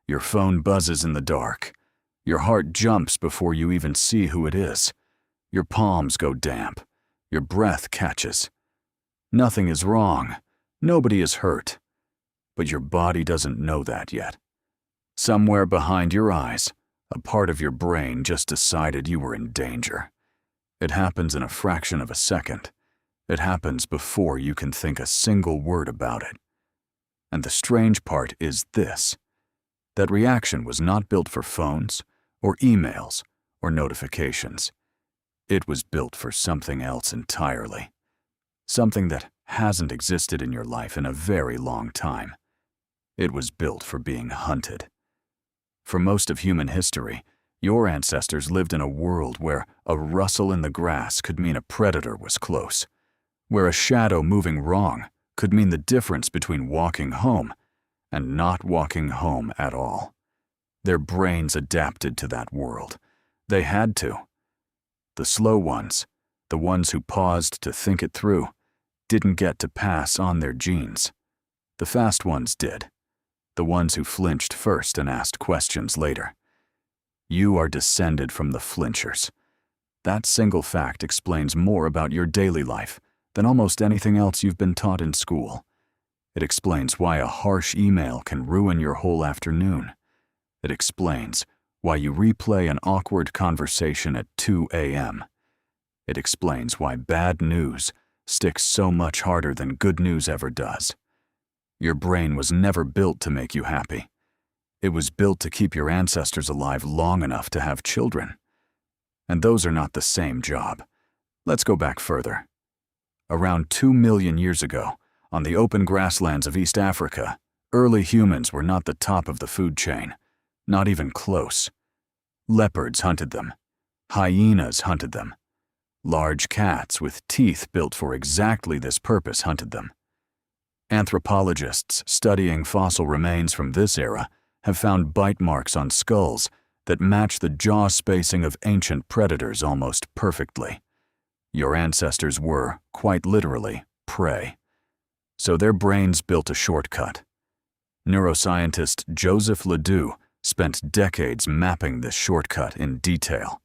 Your phone buzzes in the dark. Your heart jumps before you even see who it is. Your palms go damp. Your breath catches. Nothing is wrong. Nobody is hurt. But your body doesn't know that yet. Somewhere behind your eyes, a part of your brain just decided you were in danger. It happens in a fraction of a second. It happens before you can think a single word about it. And the strange part is this: that reaction was not built for phones, or emails, or notifications. It was built for something else entirely. Something that hasn't existed in your life in a very long time. It was built for being hunted. For most of human history, your ancestors lived in a world where a rustle in the grass could mean a predator was close, where a shadow moving wrong could mean the difference between walking home and not walking home at all. Their brains adapted to that world. They had to. The slow ones, the ones who paused to think it through, didn't get to pass on their genes. The fast ones did. The ones who flinched first and asked questions later. You are descended from the flinchers. That single fact explains more about your daily life than almost anything else you've been taught in school. It explains why a harsh email can ruin your whole afternoon. It explains why you replay an awkward conversation at 2 a.m. It explains why bad news sticks so much harder than good news ever does. Your brain was never built to make you happy. It was built to keep your ancestors alive long enough to have children. And those are not the same job. Let's go back further. Around 2 million years ago, on the open grasslands of East Africa, early humans were not the top of the food chain, not even close. Leopards hunted them. Hyenas hunted them. Large cats with teeth built for exactly this purpose hunted them. Anthropologists studying fossil remains from this era have found bite marks on skulls that match the jaw spacing of ancient predators almost perfectly. Your ancestors were, quite literally, prey. So their brains built a shortcut. Neuroscientist Joseph Ledoux spent decades mapping this shortcut in detail.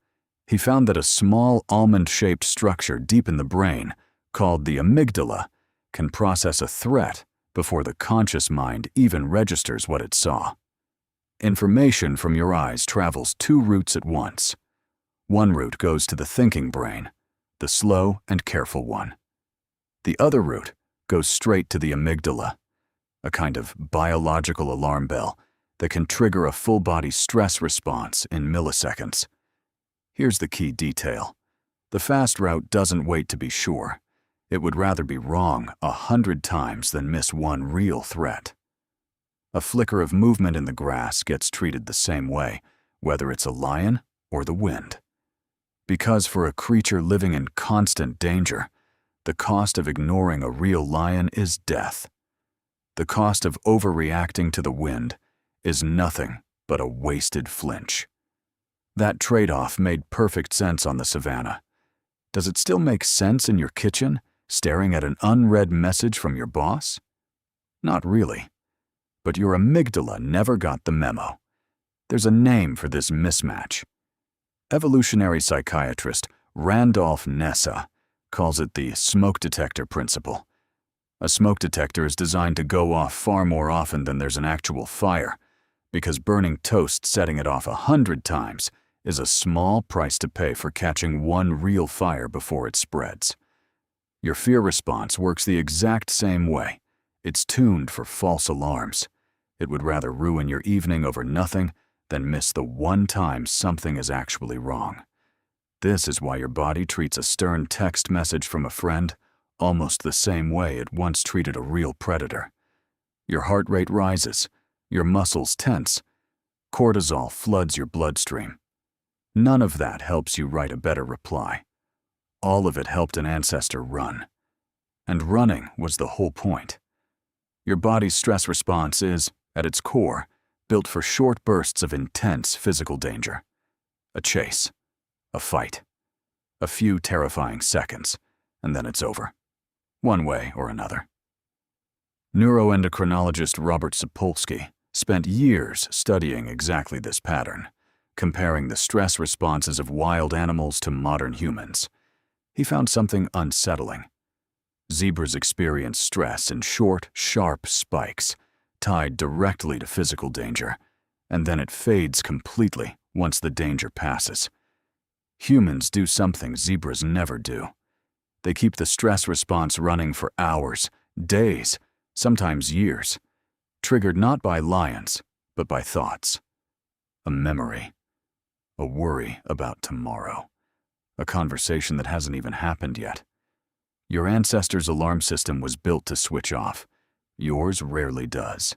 He found that a small almond-shaped structure deep in the brain, called the amygdala, can process a threat before the conscious mind even registers what it saw. Information from your eyes travels 2 routes at once. One route goes to the thinking brain, the slow and careful one. The other route goes straight to the amygdala, a kind of biological alarm bell that can trigger a full-body stress response in milliseconds. Here's the key detail. The fast route doesn't wait to be sure. It would rather be wrong 100 times than miss one real threat. A flicker of movement in the grass gets treated the same way, whether it's a lion or the wind. Because for a creature living in constant danger, the cost of ignoring a real lion is death. The cost of overreacting to the wind is nothing but a wasted flinch. That trade-off made perfect sense on the savanna. Does it still make sense in your kitchen, staring at an unread message from your boss? Not really. But your amygdala never got the memo. There's a name for this mismatch. Evolutionary psychiatrist Randolph Nesse calls it the smoke detector principle. A smoke detector is designed to go off far more often than there's an actual fire, because burning toast setting it off 100 times is a small price to pay for catching one real fire before it spreads. Your fear response works the exact same way. It's tuned for false alarms. It would rather ruin your evening over nothing than miss the one time something is actually wrong. This is why your body treats a stern text message from a friend almost the same way it once treated a real predator. Your heart rate rises, your muscles tense, cortisol floods your bloodstream. None of that helps you write a better reply. All of it helped an ancestor run. And running was the whole point. Your body's stress response is, at its core, built for short bursts of intense physical danger. A chase, a fight, a few terrifying seconds, and then it's over, one way or another. Neuroendocrinologist Robert Sapolsky spent years studying exactly this pattern, comparing the stress responses of wild animals to modern humans. He found something unsettling. Zebras experience stress in short, sharp spikes, tied directly to physical danger, and then it fades completely once the danger passes. Humans do something zebras never do. They keep the stress response running for hours, days, sometimes years, triggered not by lions, but by thoughts. A memory. A worry about tomorrow. A conversation that hasn't even happened yet. Your ancestors' alarm system was built to switch off. Yours rarely does.